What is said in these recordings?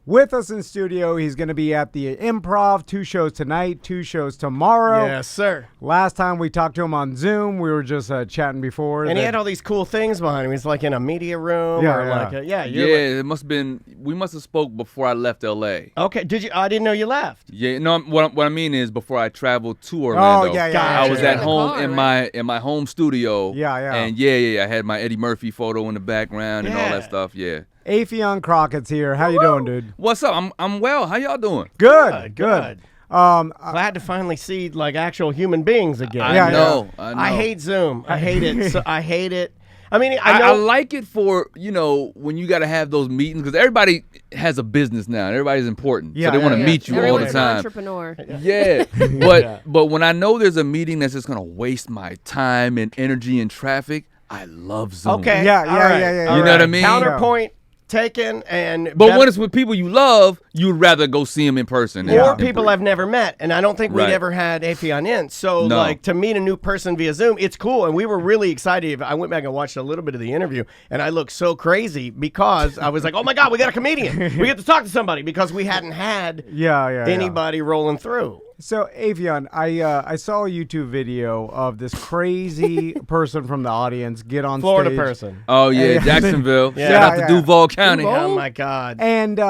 with us in studio. He's going to be at the Improv, 2 shows tonight, 2 shows tomorrow. Yes, sir. Last time we talked to him on Zoom, we were just chatting before. And he had all these cool things behind him. He's like in a media room. It must have been, we must have spoke before I left L.A. Okay, did you? I didn't know you left. Yeah, no, what I mean is before I traveled to Orlando. Oh, yeah. I was at home car, in my home studio. Yeah. And I had my Eddie Murphy photo in the background and all that stuff, yeah. Affion Crockett's here. How you doing, dude? What's up? I'm well. How y'all doing? Good. Glad to finally see like actual human beings again. I know. I hate Zoom. I hate it. I hate it. I mean, I like it for, when you got to have those meetings, because everybody has a business now. Everybody's important. So they want to meet you all the Everyone's time. an entrepreneur. Yeah. But when I know there's a meeting that's just going to waste my time and energy and traffic, I love Zoom. Okay. Yeah. You know what I mean? Counterpoint taken and. But when it's with people you love, you'd rather go see them in person. Or people I've never met, and I don't think we'd ever had Affion in. So, to meet a new person via Zoom, it's cool, and we were really excited. I went back and watched a little bit of the interview, and I looked so crazy because I was like, oh, my God, we got a comedian. We get to talk to somebody because we hadn't had anybody rolling through. So, Affion, I saw a YouTube video of this crazy person from the audience get on Florida stage. person. Oh, yeah, Jacksonville. Yeah. Shout out to Duval County. Oh, my God. And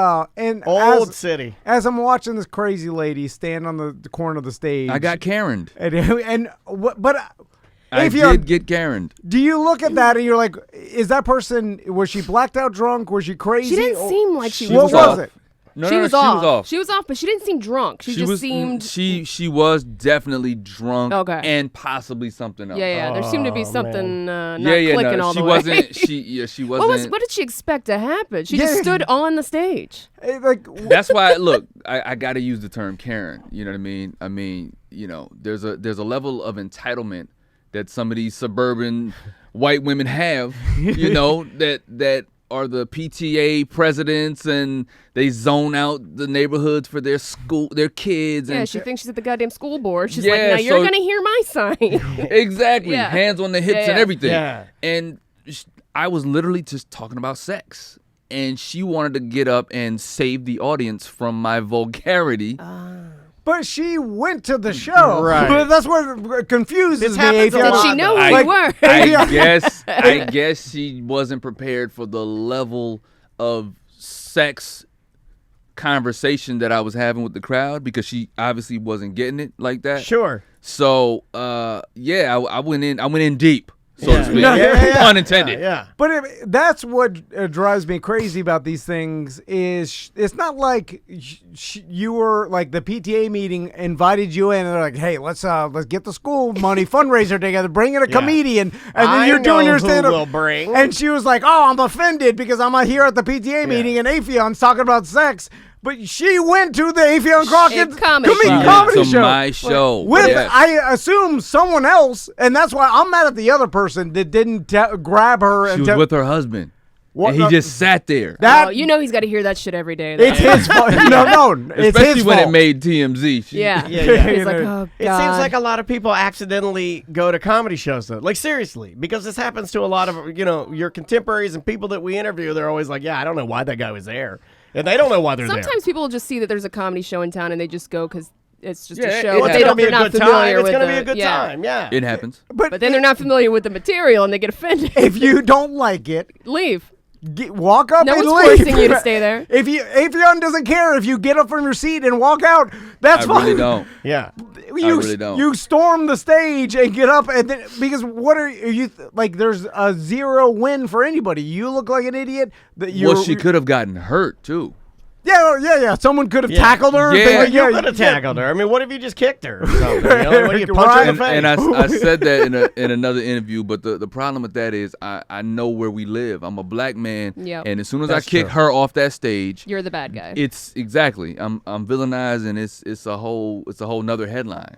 Old city. As I'm watching this crazy lady stand on the corner of the stage, I got Karen'd. But I did get Karen'd. do you look at that and you're like, is that person, was she blacked out drunk? Was she crazy? She didn't seem like she What was was it? No, she was off. off. She was off, but she didn't seem drunk. She just seemed. She was definitely drunk. Okay. And possibly something else. Yeah. There seemed to be something not Yeah, clicking all she the way. wasn't. She wasn't. What did she expect to happen? She just stood on the stage. That's why. Look, I got to use the term Karen. You know what I mean? I mean, there's a level of entitlement that some of these suburban white women have. That are the PTA presidents, and they zone out the neighborhoods for their kids. Yeah, and she thinks she's at the goddamn school board. She's like, now you're going to hear my sign. Exactly. Yeah. Hands on the hips and everything. Yeah. And I was literally just talking about sex. And she wanted to get up and save the audience from my vulgarity. But she went to the show. Right. But that's what confuses me. happens a Did lot. she know who we were? I guess she wasn't prepared for the level of sex conversation that I was having with the crowd, because she obviously wasn't getting it like that. Sure. So I went in deep. So to speak. Pun intended. Yeah. But that's what drives me crazy about these things is it's not like you were like the PTA meeting invited you in and they're like, hey, let's get the school money fundraiser together, bring in a comedian, and then you're doing your stand up. And she was like, oh, I'm offended because I'm here at the PTA meeting and Affion's talking about sex. But she went to the Affion Crockett comedy show. My show. I assume someone else, and that's why I'm mad at the other person that didn't grab her. She was with her husband. What? And he just sat there. He's got to hear that shit every day. It's his fault. No, it's especially his when fault. it made TMZ. Yeah. He's like, oh, God. It seems like a lot of people accidentally go to comedy shows, though. Like, seriously, because this happens to a lot of, your contemporays and people that we interview. They're always like, yeah, I don't know why that guy was there. And they don't know why they're there. Sometimes people will just see that there's a comedy show in town and they just go because it's just Yeah, a show. it's They're not familiar It's with going to the- be a good time, yeah. It happens. But then they're not familiar with the material and they get offended. If you don't like it, Leave. walk up No and one's leave. forcing you to stay there. If Affion doesn't care if you get up from your seat and walk out, that's fine. I really don't. Yeah. I really don't. You storm the stage and get up, and then because what are you like? There's a zero win for anybody. You look like an idiot. She could have gotten hurt too. Yeah. Someone could have tackled her. Yeah. You could have tackled her. I mean, what if you just kicked her or something? What do you punch her in the face? And I said that in another interview, but the problem with that is I know where we live. I'm a black man, and as soon as I kick her off that stage, you're the bad guy. It's exactly I'm villainized, and it's a whole nother headline.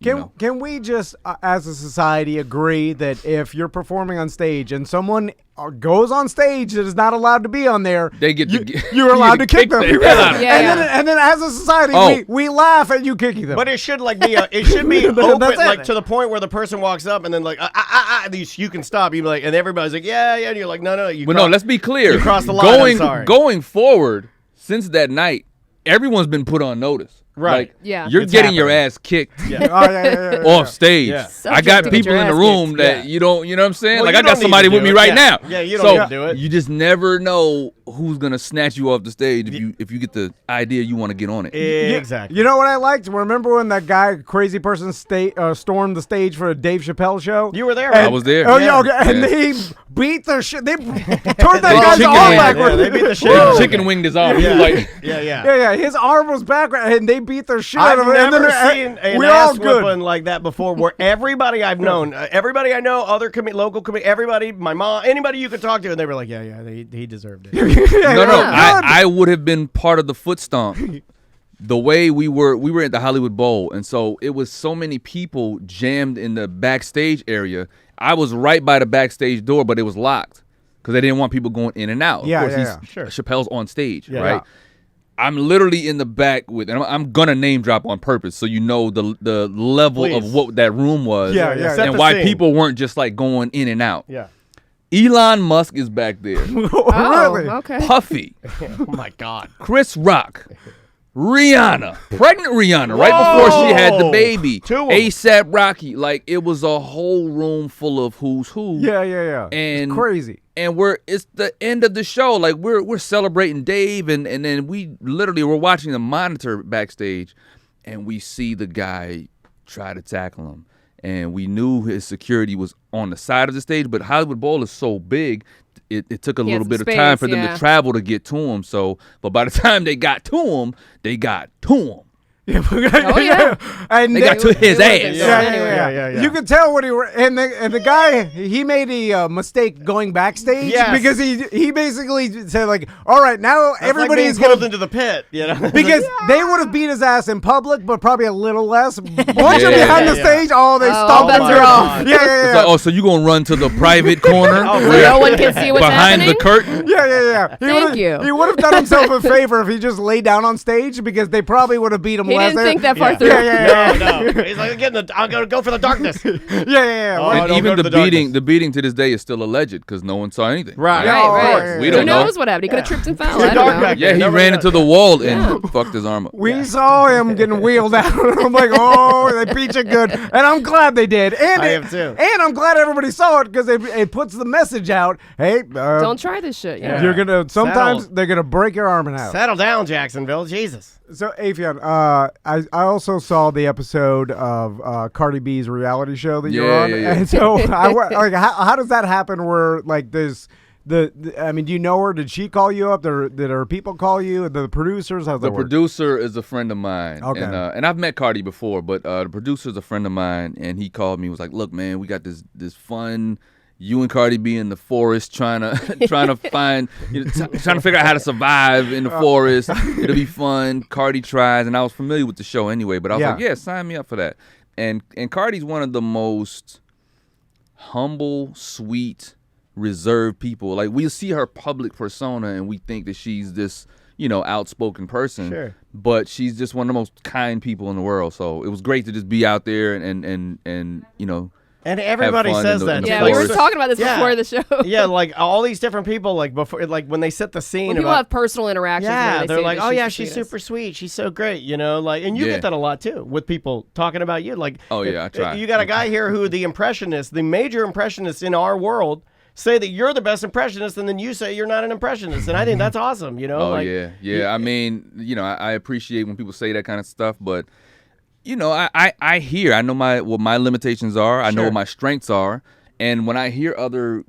Can we just, as a society, agree that if you're performing on stage and someone goes on stage that is not allowed to be on there, you're allowed to kick them. And then as a society, we laugh at you kicking them. But it should be open, to the point where the person walks up and then you can stop. You be like, and everybody's like, yeah, and you're like, no. No, let's be clear. You crossed the line. I'm sorry. Going forward, since that night, everyone's been put on notice. Right. Like, Yeah. you're It's getting your happening. ass kicked Yeah. off stage. Yeah. I got Subject to get people your in the ass room kicked. that you don't, you know what I'm saying? Well, like you I got don't need somebody to with do me it. right Yeah. now. Yeah, you don't so need to do it. you just never know who's gonna snatch you off the stage if you get the idea you want to get on it. Exactly. You know what I liked? Remember when that guy, crazy person, stormed the stage for a Dave Chappelle show? You were there, I right? was there. Oh yeah, okay. And Yeah. they beat the shit. They turned that They guy's chicken arm winged. backward. Yeah, they beat the shit They out of him. chicken winged his arm. He Yeah. was like, Yeah. His arm was backward, and they beat the shit out I've of him. And never then seen an we're all ass good. whipping like that before. Where everybody I've known, everybody I know, other local everybody, my mom, anybody you could talk to, and they were like, yeah, he deserved it. no. Yeah. I would have been part of the foot stomp. The way we were at the Hollywood Bowl, and so it was so many people jammed in the backstage area. I was right by the backstage door, but it was locked because they didn't want people going in and out. Yeah, of course, yeah. Sure. Chappelle's on stage, Yeah. right? I'm literally in the back with, and I'm gonna name drop on purpose so you know the level Please. of what that room was, Yeah, yeah. Set and the why scene. people weren't just like going in and out. Yeah. Elon Musk is back there, Oh, Really? okay. Puffy, Oh my God. Chris Rock, Rihanna, pregnant Rihanna, right before she had the Whoa. baby. Two of 'em. ASAP Rocky, like it was a whole room full of who's who. Yeah. And it's crazy. And it's the end of the show. Like we're celebrating Dave, and then we literally were watching the monitor backstage, and we see the guy try to tackle him. And we knew his security was on the side of the stage, but Hollywood Bowl is so big, it took a He had little some bit of space, time for them yeah. to travel to get to him. So, but by the time they got to him, they got to him. Oh, yeah. And They got to his It ass. wasn't Yeah, going anywhere. Yeah. You could tell when he were, and the guy, he made a mistake going backstage Yes. because he basically said like, all right, now That's everybody like is being pulled gonna, into the pit, you know? because they would have beat his ass in public, but probably a little less. Once you're Yeah. behind the Yeah. stage, oh, they Oh, stomp bets him are down. off. Yeah. It's like, oh, so you gonna run to the private corner Where No one can see what's behind happening. the curtain? Yeah. Thank you. He would have done himself a favor if he just laid down on stage because they probably would have beat him He less. didn't think that far Yeah. through. No. He's like, I'm going to go for the darkness. Yeah. Oh, And don't even go to the the beating, darkness. the beating to this day is still alleged because no one saw anything. Right. Yeah, Right, of right. course. We Who don't know. knows what happened? He could have tripped and fell. Too I don't dark know. back Yeah, he Nobody ran knows. into the wall and fucked his arm up. We saw him getting wheeled out. I'm like, oh, they beat you good. And I'm glad they did. And I am too. And I'm glad everybody saw it because it puts the message out. Hey, Don't try this shit. Yeah. you're gonna sometimes Settle. they're gonna break your arm in half. Settle down, Jacksonville. Jesus. So Affion, I also saw the episode of Cardi B's reality show that you're Yeah, on, yeah. and so like how does that happen? Where like there's I mean, do you know her? Did she call you up? Did her people call you? The producers? How's The that work? producer is a friend of mine. Okay. And I've met Cardi before, but the producer is a friend of mine, and he called me. Was like, "Look, man, we got this fun. You and Cardi B in the forest trying to find, trying to figure out how to survive in the forest. It'll be fun. Cardi tries, and I was familiar with the show anyway, but I was Yeah. like, yeah, sign me up for that. And Cardi's one of the most humble, sweet, reserved people. Like we see her public persona, and we think that she's this, outspoken person. Sure. But she's just one of the most kind people in the world. So it was great to just be out there and And everybody fun says in the- that. in the too. Yeah, we were forest. talking about this Yeah. before the show. Yeah, like all these different people, like before, like when they set the scene. When people about, have personal interactions. yeah, where they they're say like, that oh yeah, the she's sweetest. super sweet. She's so great, like, and you Yeah. get that a lot too with people talking about you. Like, Oh, yeah, I try. You got a guy here who the major impressionists in our world say that you're the best impressionist, and then you say you're not an impressionist, and I think that's awesome. Oh like, yeah. I mean, I appreciate when people say that kind of stuff, but I hear. I know what my limitations are. I know Sure. what my strengths are, and when I hear other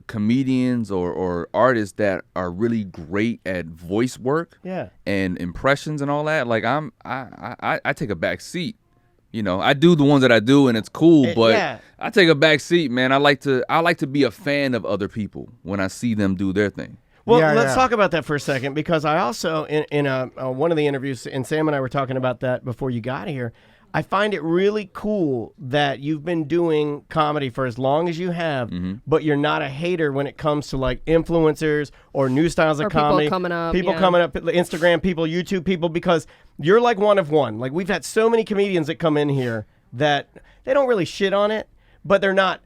comedians or artists that are really great at voice work, Yeah. and impressions and all that, like I take a back seat. I do the ones that I do, and it's cool. But yeah. I take a back seat, man. I like to be a fan of other people when I see them do their thing. Well, Yeah, let's yeah. talk about that for a second, because I also, in one of the interviews, and Sam and I were talking about that before you got here, I find it really cool that you've been doing comedy for as long as you have, but you're not a hater when it comes to like influencers or new styles of Or people comedy. coming up, People yeah. coming up, Instagram people, YouTube people, because you're like one of one. Like we've had so many comedians that come in here that they don't really shit on it, but they're not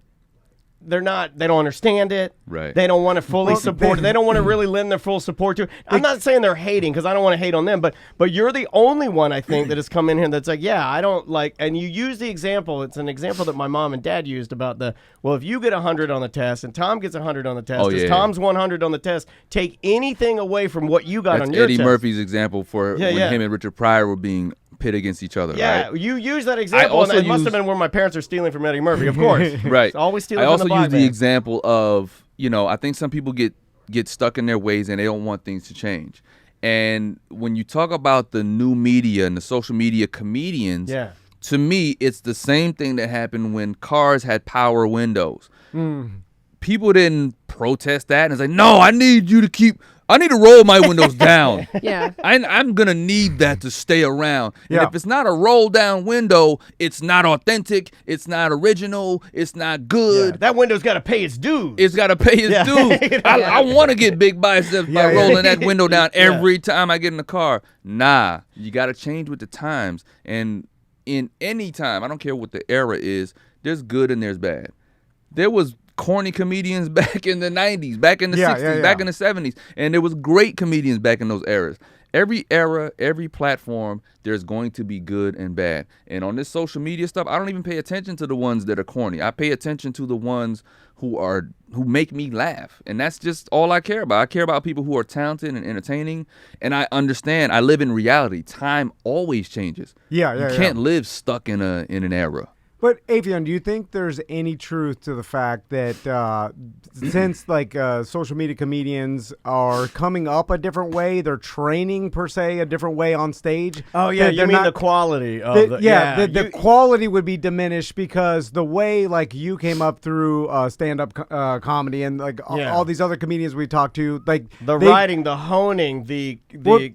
they don't understand it. Right. They don't want to fully support it. They don't want to really lend their full support to it. I'm not saying they're hating because I don't want to hate on them, but you're the only one I think that has come in here that's like, yeah, I don't like, and you use the example. It's an example that my mom and dad used about if you get 100 on the test and Tom gets 100 on the test, Tom's 100 on the test take anything away from what you got on your Eddie test? Murphy's example for when him and Richard Pryor were being pit against each other. Yeah, right? You use that example, and it must have been where my parents are stealing from Eddie Murphy, of course. Right. It's always stealing I from also the black use the man. example of, I think some people get stuck in their ways and they don't want things to change. And when you talk about the new media and the social media comedians, to me, it's the same thing that happened when cars had power windows. People didn't protest that and say, no, I need to roll my windows down. Yeah. I'm going to need that to stay around. And if it's not a roll down window, it's not authentic. It's not original. It's not good. Yeah. That window's got to pay its dues. It's got to pay its dues. I want to get big biceps by rolling that window down every time I get in the car. Nah, you got to change with the times. And in any time, I don't care what the era is, there's good and there's bad. There was corny comedians back in the 90s, back in the 60s, back in the 70s. And there was great comedians back in those eras. Every era, every platform, there's going to be good and bad. And on this social media stuff, I don't even pay attention to the ones that are corny. I pay attention to the ones who make me laugh. And that's just all I care about. I care about people who are talented and entertaining. And I understand, I live in reality. Time always changes. You can't live stuck in an era. But Affion, do you think there's any truth to the fact that since social media comedians are coming up a different way, they're training per se a different way on stage? Oh yeah, you mean the quality of the quality would be diminished because the way you came up through stand-up comedy and all these other comedians we talked to, writing, the honing, the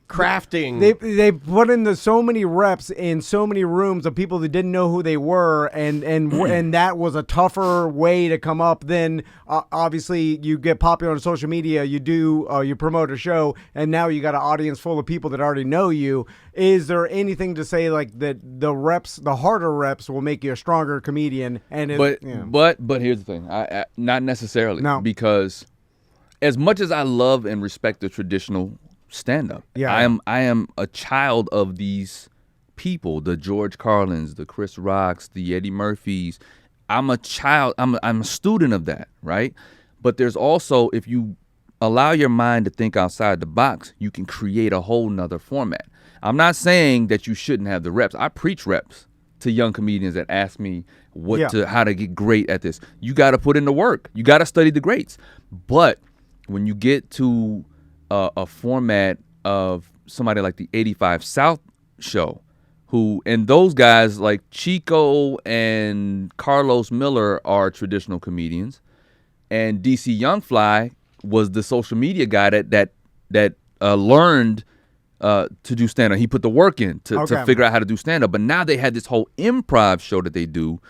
crafting. They put in so many reps in so many rooms of people that didn't know who they were. And that was a tougher way to come up than obviously you get popular on social media, you promote a show, and now you got an audience full of people that already know you. Is there anything to say that the harder reps will make you a stronger comedian? But here's the thing, I not necessarily. No. Because as much as I love and respect the traditional stand-up, I am a child of these people, the George Carlins, the Chris Rocks, the Eddie Murphys. I'm a child. I'm a student of that, right? But there's also, if you allow your mind to think outside the box, you can create a whole nother format. I'm not saying that you shouldn't have the reps. I preach reps to young comedians that ask me how to get great at this. You got to put in the work. You got to study the greats. But when you get to a format of somebody like the 85 South show, and those guys like Chico and Carlos Miller are traditional comedians, and DC Youngfly was the social media guy that learned to do stand-up. He put the work in to figure out how to do stand-up. But now they had this whole improv show that they do,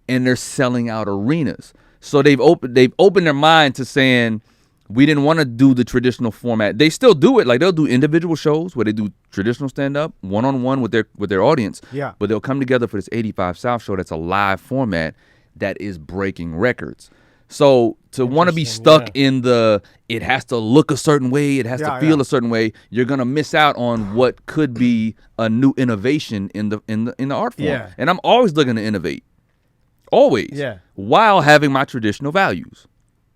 and they're selling out arenas. So they've opened their mind to saying, we didn't want to do the traditional format. They still do it. They'll do individual shows where they do traditional stand-up, one-on-one with their audience. Yeah. But they'll come together for this 85 South show that's a live format that is breaking records. So to want to be stuck in it has to look a certain way, it has to feel a certain way, you're gonna miss out on what could be a new innovation in the art form. Yeah. And I'm always looking to innovate, always. Yeah. While having my traditional values.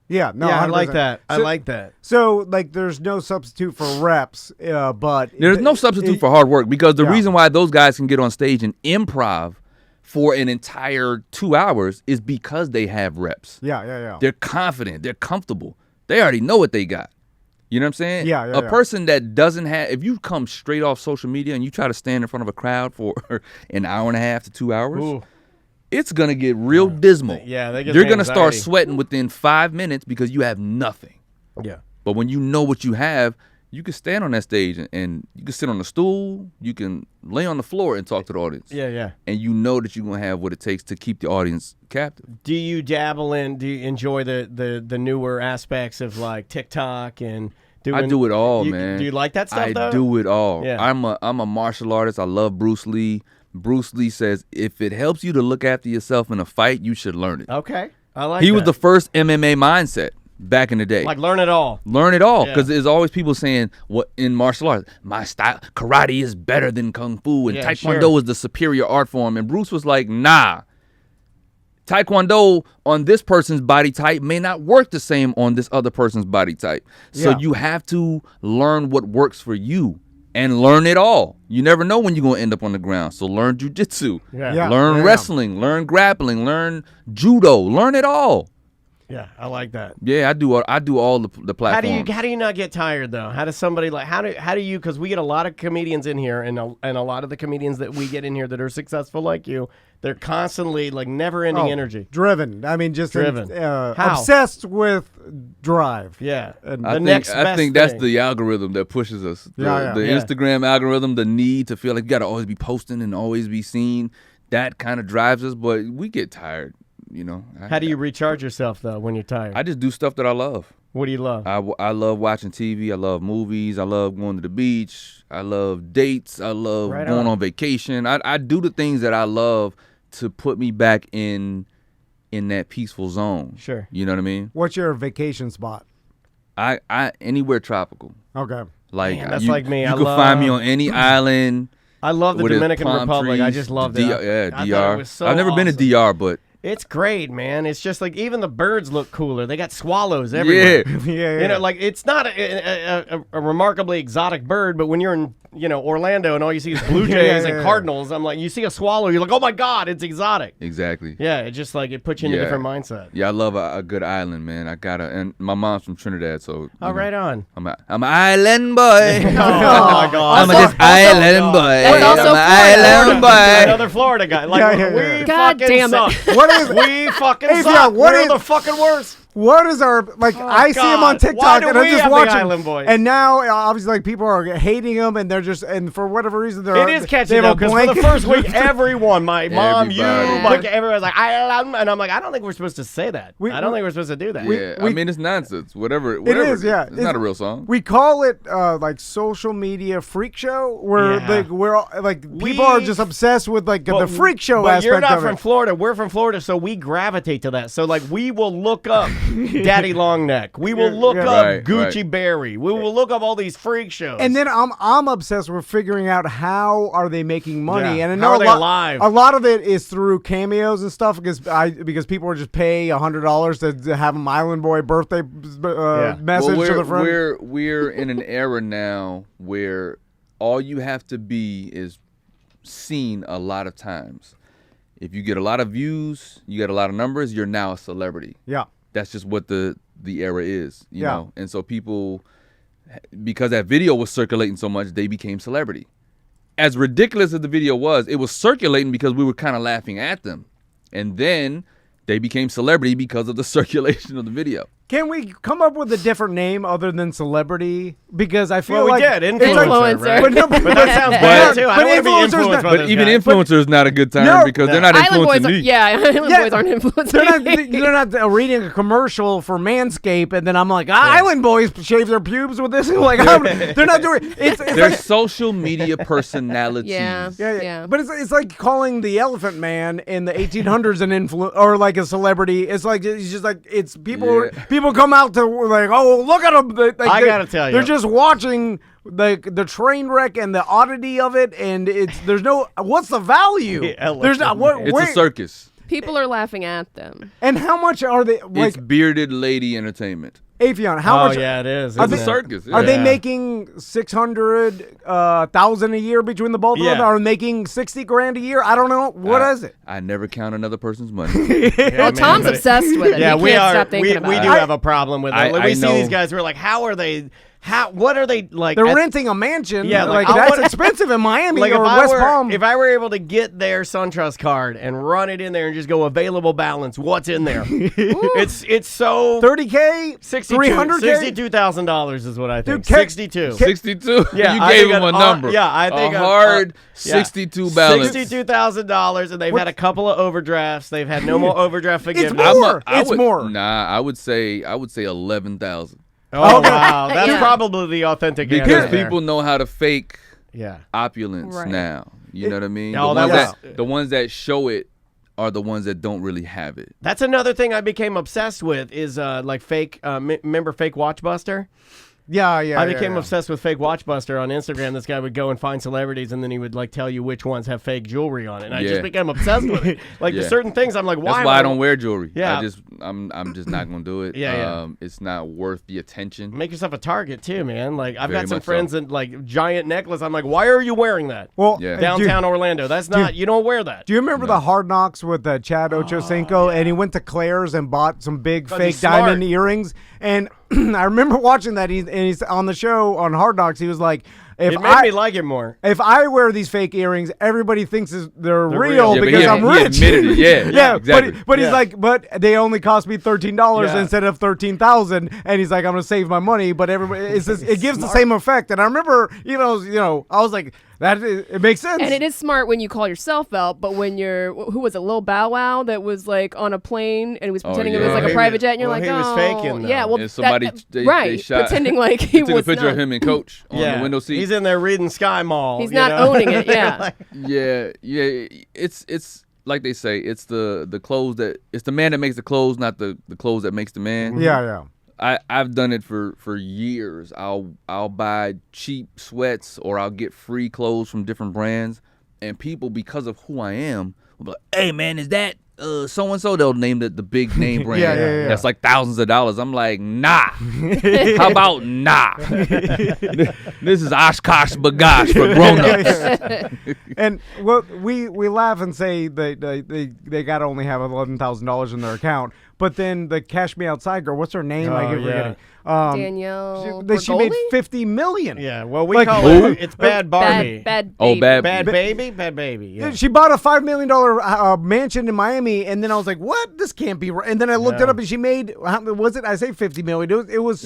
Yeah, no, I like that. I like that. So, there's no substitute for reps, but there's no substitute for hard work, because the reason why those guys can get on stage and improv for an entire 2 hours is because they have reps. Yeah. They're confident. They're comfortable. They already know what they got. You know what I'm saying? Yeah. A person that doesn't have, if you come straight off social media and you try to stand in front of a crowd for an hour and a half to 2 hours. Ooh. It's going to get real dismal. Yeah, you're going to start sweating within 5 minutes because you have nothing. Yeah. But when you know what you have, you can stand on that stage and you can sit on a stool, you can lay on the floor and talk to the audience. Yeah. And you know that you're going to have what it takes to keep the audience captive. Do you enjoy the newer aspects of TikTok and doing? I do it all, man. Do you like that stuff though? I do it all. Yeah. I'm a martial artist. I love Bruce Lee. Bruce Lee says, if it helps you to look after yourself in a fight, you should learn it. Okay. I like He that. was the first MMA mindset back in the day. Like learn it all. Learn it all, because Yeah. there's always people saying, "What in martial arts, my style, karate is better than kung fu, and Yeah, taekwondo sure. is the superior art form." And Bruce was like, "Nah, taekwondo on this person's body type may not work the same on this other person's body type. So Yeah. you have to learn what works for you and learn it all. You never know when you're gonna end up on the ground. So learn jujitsu, Yeah. learn Yeah. wrestling, learn grappling, learn judo, learn it all." Yeah, I like that. Yeah, I do all the platforms. How do you not get tired though? How does somebody like how do you, because we get a lot of comedians in here, and a lot of the comedians that we get in here that are successful like you, they're constantly like never ending energy. Driven. I mean, just Driven. How? obsessed with drive. Yeah, And I think that's the algorithm that pushes us. The Yeah. Instagram algorithm, the need to feel like you got to always be posting and always be seen, that kind of drives us, but we get tired, you know. How do you recharge yourself though when you're tired? I just do stuff that I love. What do you love? I love watching TV. I love movies. I love going to the beach. I love dates. I love Right going on. on vacation. I do the things that I love to put me back in that peaceful zone. Sure. You know what I mean? What's your vacation spot? I anywhere tropical. Okay. Like Man, that's you, like me. You I can find me love- on any island. I love the with its Dominican palm Republic. I trees, just love D- that. Yeah, I thought DR. it was so I've never been to awesome. DR, but It's great, man. It's just like even the birds look cooler. They got swallows everywhere. yeah. Yeah. You know, like it's not a remarkably exotic bird, but when you're in, Orlando and all you see is blue jays and yeah. cardinals, I'm like, you see a swallow, you're like, oh my god, it's exotic. Exactly. Yeah, it just like it puts you in a Yeah. different mindset. Yeah, I love a good island, man. And my mom's from Trinidad, so you Oh, know, right on. I'm an island boy. Oh my god. I'm just island boy. That's also I'm an Florida. island boy. Another Florida guy. Like Yeah. we God fucking damn it. suck. What is We fucking Hey, suck. yeah, what We're is- the fucking worst. What is our like? I see him on God. Why TikTok do and I'm we just have the watching. Island Boys? And now, obviously, like people are hating him, and they're just and for whatever reason they're. It is they catchy have though, a because for the blanket. first week, everyone, my mom, you, Everybody. like everyone's like, and I'm like, I don't think we're supposed to say that. I don't think we're supposed to do that. Yeah, I mean it's nonsense. Whatever. It is, yeah. It's not a real song. We call it like social media freak show, where Yeah. like we're all, like people are just obsessed with like the freak show but aspect you're not of from it. Florida. We're from Florida, so we gravitate to that. So like, we will look up Daddy Longneck. We will look yeah. up Right, Gucci right. Berry. We will look up all these freak shows. And then I'm obsessed with figuring out how are they making money, Yeah. and I How know are they alive? a lot of it is through cameos and stuff because people would just pay $100 to have an Island Boy birthday message Well, to the friend. we're in an era now where all you have to be is seen a lot of times. If you get a lot of views, you get a lot of numbers, you're now a celebrity. Yeah. That's just what the era is, you Yeah. know. And so people, because that video was circulating so much, they became celebrity. As ridiculous as the video was, it was circulating because we were kind of laughing at them. And then they became celebrity because of the circulation of the video. Can we come up with a different name other than celebrity? Because I feel well, we like did it's like- influencer, Influencer. right? But no, But that sounds bad too. I but don't want to be influencers influenced not- by But this even guy. influencer is not a good term No, because no. they're not Island influencing Boys, me. Island Yeah. Boys aren't influencing they're not reading a commercial for Manscaped, and then I'm like, Island Boys shave their pubes with this. Like, they're not doing. It's They're like, social media personalities. Yeah. yeah. But it's like calling the Elephant Man in the 1800s an or like a celebrity. It's like it's just like it's people. Yeah. People come out to like, oh, look at them. Like, I gotta tell you. they're just watching the train wreck and the oddity of it, and there's no what's the value? There's not what. It's a circus. People are laughing at them. And how much are they? Like It's bearded lady entertainment. Affion, how much? yeah, it is. Are isn't they- it? circus. Are they Yeah. making 600,000 a year between the both of them? Yeah. Are they making 60 grand a year? I don't know. What is it? I never count another person's money. Yeah, Well, man, Tom's but- obsessed with it. Yeah, he we can't are. stop thinking We about do it. have a problem with it. I- Like, we I see know- these guys. We're like, how are they? What are they like? They're at- renting a mansion. Yeah, like like, I that's wanna- expensive in Miami Like or if West Palm. if I were able to get their SunTrust card and run it in there and just go available balance, what's in there? it's so 30K, 300K. $62,000 is what I think. Dude, Ke- 62. 62. Yeah, you I gave think him a an- number. yeah, I think a an- hard yeah. 62 balance. $62,000, and they've had a couple of overdrafts. They've had no more overdraft forgiveness. more. It's more. Nah, I would say 11,000 Oh wow, that's Yeah. probably the authentic because answer there. people know how to fake Yeah. opulence Right. now. You know what I mean? Oh, the, that ones was- the ones that show it are the ones that don't really have it. That's another thing I became obsessed with is like fake. Remember Fake Watchbuster? Yeah. I became obsessed with Fake Watchbuster on Instagram. This guy would go and find celebrities, and then he would like tell you which ones have fake jewelry on it. And I just became obsessed with it. Like there's certain things I'm like, why? That's why I don't wear jewelry. Yeah. I'm just not gonna do it. It's not worth the attention. Make yourself a target too, man. Like I've Very got some much friends that like giant necklace. I'm like, why are you wearing that? Well, downtown Orlando. That's not. You don't wear that. Do you remember the Hard Knocks with Chad Ochocinco? And he went to Claire's and bought some big fake diamond earrings. And I remember watching that. He's on the show on Hard Knocks. He was like, it made me like it more. If I wear these fake earrings, everybody thinks they're real because I'm rich. He admitted it. Yeah, exactly. But he's like, but they only cost me $13 instead of $13,000, and he's like, I'm gonna save my money. But everybody, it gives the same effect. And I remember, I was like, it makes sense. And it is smart when you call yourself out, but when who was it, Lil Bow Wow, that was like on a plane and he was pretending it was like a private jet, and you're like, he was faking. Though. Yeah, well, and somebody they shot, pretending like he took was a picture of him and Coach on the window seat. He's in there reading Sky Mall. He's not owning it. Yeah. It's like they say, it's the clothes it's the man that makes the clothes, not the clothes that makes the man. Yeah. I've done it for years. I'll buy cheap sweats or I'll get free clothes from different brands, and people, because of who I am, will be like, "Hey man, is that so and so?" They'll name the big name brand. Yeah. That's like thousands of dollars. I'm like, nah. How about nah? This is Oshkosh Bagosh for grown-ups. And we laugh and say they got to only have $11,000 in their account. But then the Cash Me Outside girl, what's her name? I keep forgetting. Danielle. She made $50 million. Yeah, well, we call it's Bad Barbie. Bad Oh, baby. Bad Baby? Bad Baby, yeah. She bought a $5 million mansion in Miami, and then I was like, what? This can't be right. And then I looked it up, and she made, was it? I say $50 million. It was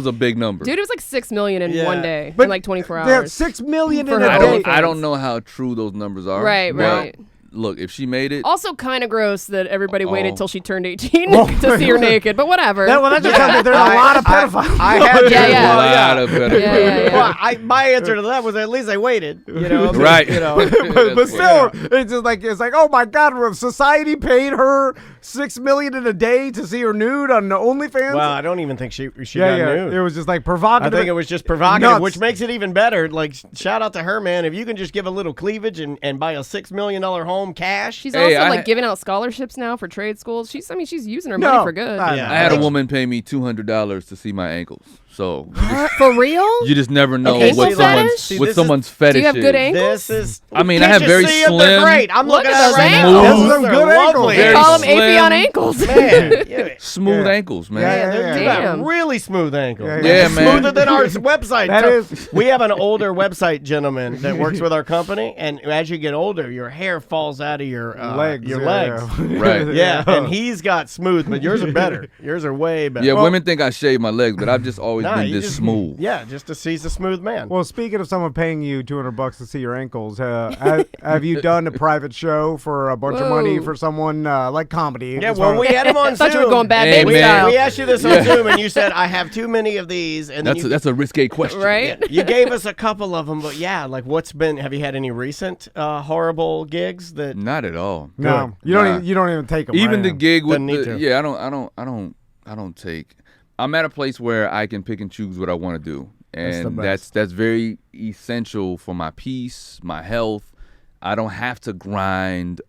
a big number. Dude, it was like $6 million in one day, but in like 24 hours. Yeah, $6 million in For a her day. I don't know how true those numbers are. Right. Look, if she made it. Also kind of gross that everybody waited till she turned 18 to see her naked, but whatever. That just tells me there's a lot of pedophiles. I had to. Yeah. A lot of pedophiles. Yeah. Well, my answer to that was at least I waited. Right. But still, it's just like oh my God, society paid her $6 million in a day to see her nude on OnlyFans. Well, I don't even think she got nude. It was just like provocative. I think it was just provocative, Nuts. which makes it even better. Like, shout out to her, man. If you can just give a little cleavage and buy a $6 million home cash. She's also giving out scholarships now for trade schools. She's using her money for good. I had a woman pay me $200 to see my ankles. So for real? You just never know what someone's fetish is. Do you have good ankles? I mean, I have very slim. They're great. I'm looking at them right now. Those are some good ankles. They call them Affion ankles. Man, smooth ankles, man. Yeah, you got really smooth ankles. Yeah, man. Smoother than our website. That is. We have an older website gentleman that works with our company, and as you get older, your hair falls out of your legs. Right. Yeah, and he's got smooth, but yours are better. Yours are way better. Yeah, women think I shave my legs, but I've just always been this smooth. Yeah, just to see the smooth man. Well, speaking of someone paying you $200 to see your ankles, have you done a private show for a bunch of money for someone like comedy? Yeah, well, we had him on Zoom. I thought you were going Bad Baby style. We asked you this on Zoom, and you said, I have too many of these. And that's a risque question. Right? Yeah, you gave us a couple of them, but like have you had any recent horrible gigs that? Not at all. No, you don't even take them. Even the gig with I don't take. I'm at a place where I can pick and choose what I want to do, and that's very essential for my peace, my health. I don't have to grind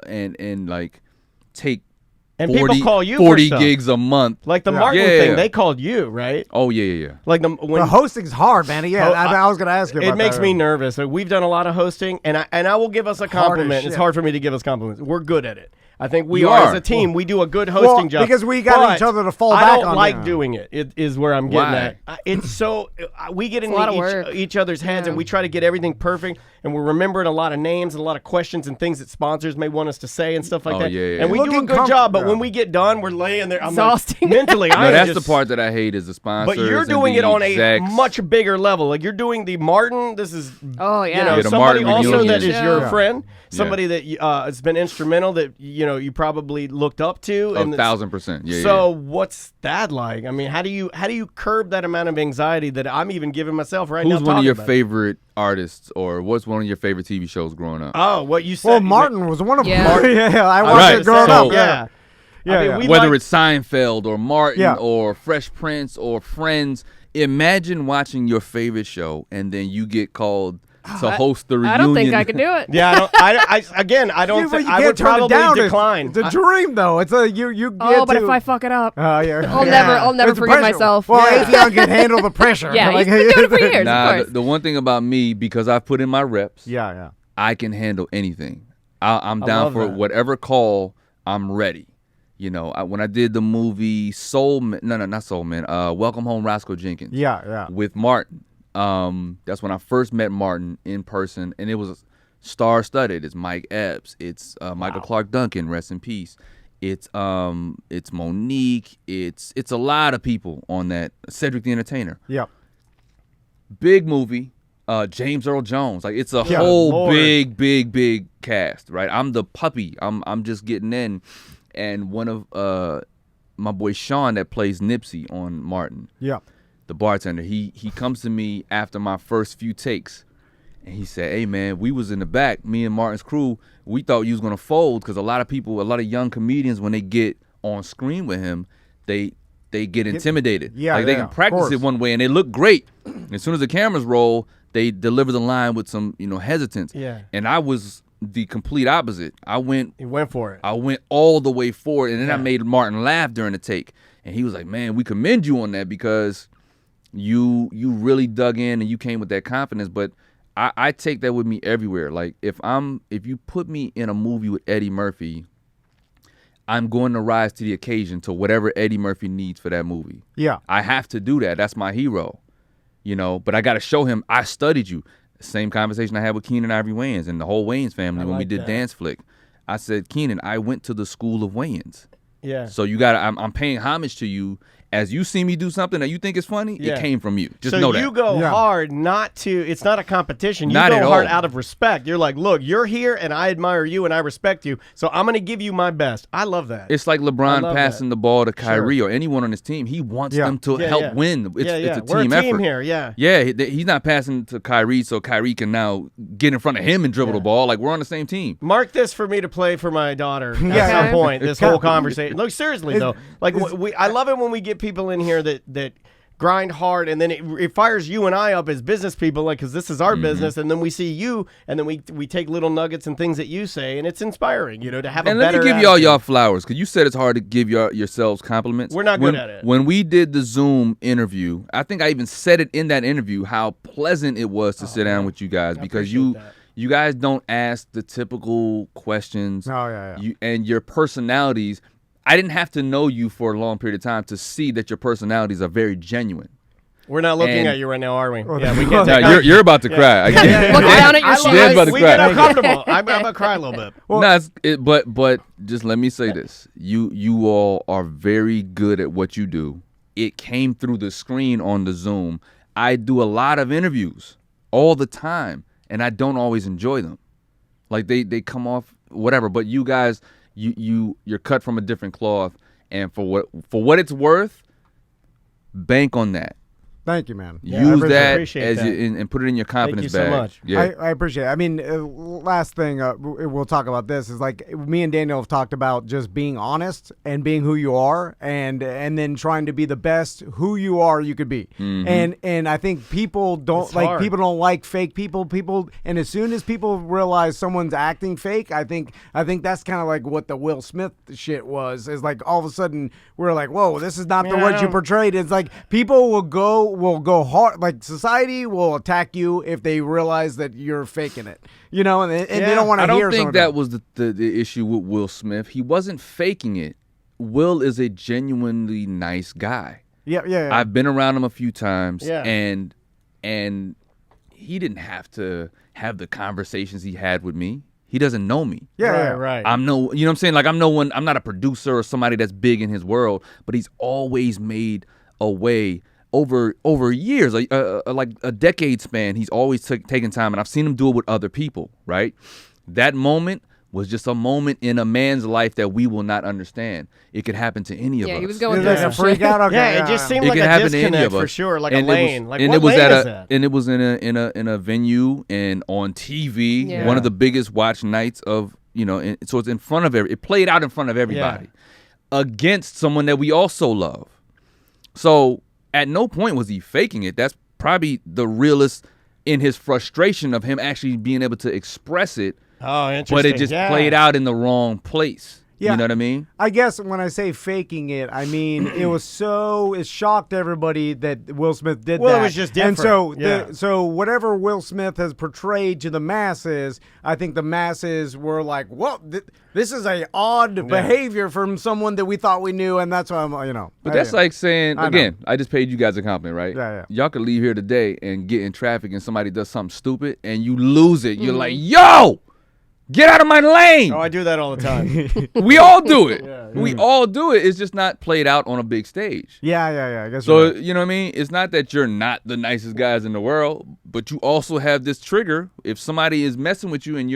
and like take. And 40, people call you 40 for gigs a month. Like the Martin thing, they called you, right? Oh, yeah. Like the hosting's hard, man. Yeah, I was going to ask you about that. It makes me nervous. We've done a lot of hosting, and I will give us a compliment. It's hard for me to give us compliments. We're good at it. I think we are as a team. We do a good hosting job. Because we got each other to fall back on. I don't like doing it. It is where I'm getting at. It's so we get into each other's heads and we try to get everything perfect, and we're remembering a lot of names and a lot of questions and things that sponsors may want us to say and stuff like that. Yeah. And we do a good job, but when we get done, we're laying there. I'm exhausting. Like, mentally, that's the part that I hate is the sponsors. But you're doing it on a much bigger level. Like you're doing the Martin. This is somebody also that is your friend. Yeah. Somebody that has been instrumental. That you probably looked up to. 1,000%. Yeah. So what's that like? I mean, how do you curb that amount of anxiety that I'm even giving myself right now? Who's one of your favorite artists, or what's one of your favorite TV shows growing up? Oh, what you said. Well, Martin was one of them. Yeah. Yeah, I watched it growing up. Yeah. Yeah, I mean, whether it's Seinfeld or Martin Yeah. or Fresh Prince or Friends, imagine watching your favorite show and then you get called to host the reunion. I don't think I can do it. Yeah, I don't think I would probably decline. It's a dream, though. It's a you get Oh, but to, if I fuck it up, yeah. I'll never It's forgive pressure. myself. Well, Yeah. Affion can handle the pressure. Yeah, Like, he's been doing it for years. Nah, of course. the one thing about me, because I've put in my reps, yeah. I can handle anything. I'm down love for that. whatever call. I'm ready. When I did the movie Soul Man, not Soul Man, Welcome Home, Roscoe Jenkins. Yeah. With Martin. That's when I first met Martin in person, and it was star-studded. It's Mike Epps. It's Michael Clark Duncan, rest in peace. It's Monique. It's a lot of people on that. Cedric the Entertainer. Yeah. Big movie. James Earl Jones. Like, it's a Yeah, whole Lord. big cast, right? I'm the puppy. I'm just getting in. And one of my boy Sean that plays Nipsey on Martin, Yeah. the bartender, he comes to me after my first few takes, and he said, "Hey man, we was in the back, me and Martin's crew. We thought you was gonna fold because a lot of young comedians, when they get on screen with him, they get intimidated. Yeah, like they yeah, can practice of it course. one way and they look great. As soon as the cameras roll, they deliver the line with some hesitance. Yeah. And I was the complete opposite. I went He went for it. all the way forward, and then I made Martin laugh during the take, and he was like, "Man, we commend you on that because you really dug in and you came with that confidence." But I take that with me everywhere. Like if you put me in a movie with Eddie Murphy, I'm going to rise to the occasion to whatever Eddie Murphy needs for that movie. Yeah. I have to do that. That's my hero, But I got to show him I studied you. Same conversation I had with Keenan Ivory Wayans and the whole Wayans family when we did Dance Flick. I said, Keenan, I went to the school of Wayans. Yeah. So I'm paying homage to you. As you see me do something that you think is funny, Yeah. it came from you. Just so know that. you go Yeah. hard, it's not a competition. You Not go at hard all. out of respect. You're like, look, you're here and I admire you and I respect you. So I'm going to give you my best. I love that. It's like I LeBron love passing the ball to Kyrie or anyone on his team. He wants them to help win. It's a team We're a team effort. here, yeah. Yeah, he's not passing to Kyrie so Kyrie can now get in front of him and dribble the ball. Like, we're on the same team. Mark this for me to play for my daughter at Yeah. some point. This whole conversation. Look, seriously though, like I love it when we get people in here that grind hard, and then it fires you and I up as business people, like because this is our business, and then we see you, and then we take little nuggets and things that you say, and it's inspiring, to have And a let better. me give y'all attitude. flowers, because you said it's hard to give yourselves compliments. We're not good at it. When we did the Zoom interview, I think I even said it in that interview how pleasant it was to sit down with you guys, because appreciate that. you guys don't ask the typical questions. Oh, yeah. And your personalities. I didn't have to know you for a long period of time to see that your personalities are very genuine. We're not looking And- at you right now, are we? Oh, Yeah, we no. can't. No, you're about to cry. Look down at your shoes. Dan's about to We cry. get uncomfortable. I'm about to cry a little bit. But just let me say this: you all are very good at what you do. It came through the screen on the Zoom. I do a lot of interviews all the time, and I don't always enjoy them. Like they come off whatever. But you guys, you're cut from a different cloth, and for what it's worth, bank on that. Thank you, man. Use I that appreciate as that. and put it in your confidence you so bag. much. Yeah. I appreciate it. I mean, last thing we'll talk about this is like me and Daniel have talked about just being honest and being who you are, and then trying to be the best who you are you could be. And I think people don't It's hard. people don't like fake people. And as soon as people realize someone's acting fake, I think that's kind of like what the Will Smith shit was. Is like all of a sudden we're like, whoa, this is not the what you portrayed. It's like people will go hard. Like society will attack you if they realize that you're faking it. And they don't want to I hear. don't think that was the issue with Will Smith. He wasn't faking it. Will is a genuinely nice guy. Yeah. I've been around him a few times, Yeah. and he didn't have to have the conversations he had with me. He doesn't know me. Right. I'm no, you know what I'm saying? Like I'm not a producer or somebody that's big in his world, but he's always made a way over years, like a decade span. He's always taken time, and I've seen him do it with other people, right? That moment was just a moment in a man's life that we will not understand. It could happen to any of us. Yeah, he was going Is through that a some freak shit. out? Okay, Yeah, it just seemed It like could a happen to any disconnect of for us. sure, like And a it was- lane. Like and what it was lane at is that? and it was in a venue and on TV, Yeah. one of the biggest watch nights of so it's in front of it played out in front of everybody against someone that we also love. So at no point was he faking it. That's probably the realest in his frustration of him actually being able to express it, Oh, interesting. but it just Yeah. played out in the wrong place. Yeah. You know what I mean? I guess when I say faking it, I mean it shocked everybody that Will Smith did that. Well, it was just And so, different. Yeah. so whatever Will Smith has portrayed to the masses, I think the masses were like, "Whoa, this is a odd behavior from someone that we thought we knew," and that's why I'm, But that's like saying, I know. again, I just paid you guys a compliment, right? Yeah. Y'all could leave here today and get in traffic and somebody does something stupid and you lose it. You're like, yo, get out of my lane. Oh, I do that all the time. We all do it. We all do it. It's just not played out on a big stage. Yeah. I guess So, you're right. you know what I mean? It's not that you're not the nicest guys in the world, but you also have this trigger. If somebody is messing with you and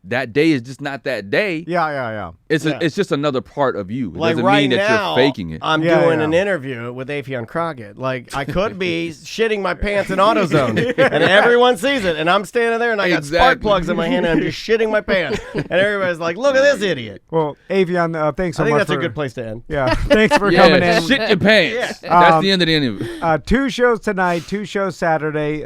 that day is just not that day, Yeah. it's just another part of you. It Like doesn't right mean that now, you're faking it. I'm Yeah, doing yeah. an interview with Affion Crockett. Like I could be shitting my pants in AutoZone, and everyone sees it, and I'm standing there, and I got spark Exactly. plugs in my hand, and I'm just shitting my pants, and everybody's like, "Look at this idiot." Well, Avion, thanks so I think much that's for a good place to end. Yeah, thanks for coming in. Shit your pants. Yeah. That's the end of the interview. 2 shows tonight, 2 shows Saturday.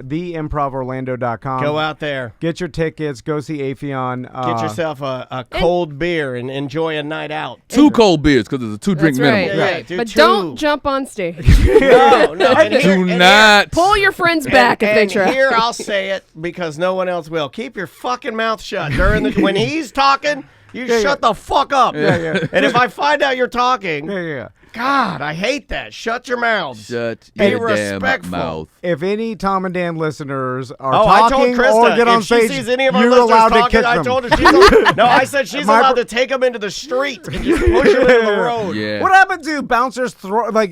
TheImprovOrlando.com. Go out there, Get your tickets. Go see Affion. get yourself a cold beer, and enjoy a night out. 2 cold beers because it's a 2-drink That's right. minimum. Yeah, right. do But 2. don't jump on stage. No. And Do not. Pull your friends back if they and try. here I'll say it because no one else will. Keep your fucking mouth shut during when he's talking. You shut the fuck up. Yeah. And if I find out you're talking, Yeah. God, I hate that. Shut your mouths. Shut Be your damn respectful. mouth. If any Tom and Dan listeners are Oh, I told talking Krista, or get on if she stage, sees any of our you're listeners allowed to talking, kick I them. told her she's no, I said she's My allowed br- to take them into the street and just push them into the road. Yeah. What happened to bouncers throw I like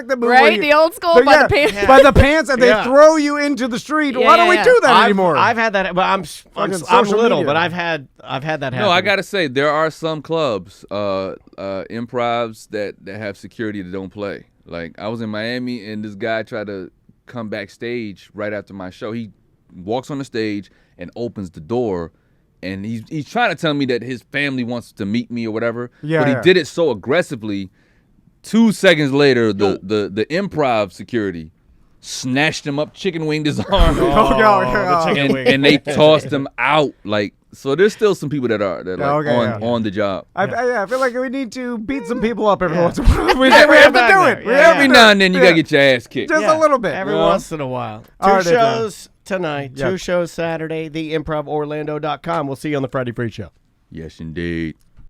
the movie Right? where you- The old school by the pants. by the pants, and they Yeah. throw you into the street. Yeah, Why don't we yeah. do that anymore? I've had that, but I'm Fucking I'm social little, media. but I've had that happen. No, I gotta say there are some clubs, improvs that have security that don't play. Like I was in Miami and this guy tried to come backstage right after my show. He walks on the stage and opens the door, and he's trying to tell me that his family wants to meet me or whatever. Yeah, but he yeah. did it so aggressively. 2 seconds later, the improv security snatched him up, chicken winged his arm. yeah. the chicken wing. and they tossed him out. Like, so there's still some people that are Okay, on the job. I feel like we need to beat some people up every once in a while. We Yeah, have bring to it back do there. it. Yeah, We have Every to- now and then you yeah. gotta get your ass kicked. Just a little bit. Every Yeah. once in a while. All 2 right, shows tonight, Yeah. 2 shows Saturday, TheImprovOrlando.com. We'll see you on the Friday Free Show. Yes, indeed.